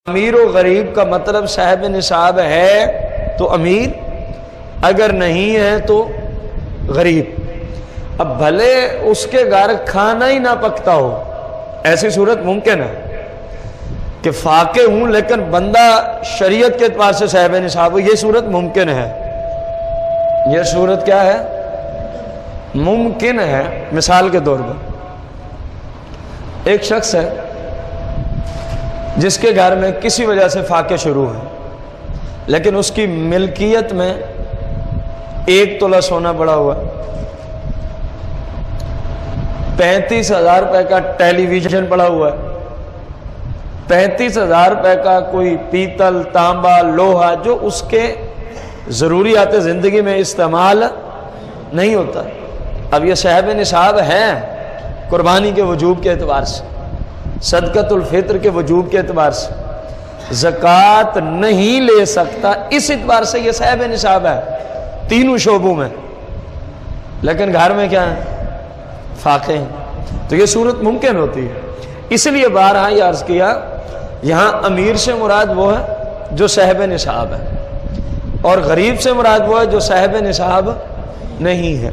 امیر و غریب کا مطلب صاحب نصاب ہے تو امیر، اگر نہیں ہے تو غریب۔ اب بھلے اس کے گھر کھانا ہی نہ پکتا ہو، ایسی صورت ممکن ہے کہ فاقے ہوں لیکن بندہ شریعت کے اعتبار سے صاحب نصاب ہو، یہ صورت ممکن ہے۔ یہ صورت کیا ہے؟ ممکن ہے۔ مثال کے طور پر ایک شخص ہے جس کے گھر میں کسی وجہ سے فاقے شروع ہیں، لیکن اس کی ملکیت میں 1 تولہ سونا پڑا ہوا، 35,000 روپے کا ٹیلی ویژن پڑا ہوا ہے، 35,000 روپے کا کوئی پیتل، تانبا، لوہا جو اس کے ضروریات زندگی میں استعمال نہیں ہوتا۔ اب یہ صاحب نصاب ہیں قربانی کے وجوب کے اعتبار سے، صدقۃ الفطر کے وجوب کے اعتبار سے، زکوٰۃ نہیں لے سکتا اس اعتبار سے یہ صاحب نصاب ہے تینوں شعبوں میں، لیکن گھر میں کیا ہے؟ فاقے ہیں۔ تو یہ صورت ممکن ہوتی ہے۔ اس لیے بارہا یہ عرض کیا، یہاں امیر سے مراد وہ ہے جو صاحب نصاب ہے، اور غریب سے مراد وہ ہے جو صاحب نصاب نہیں ہے۔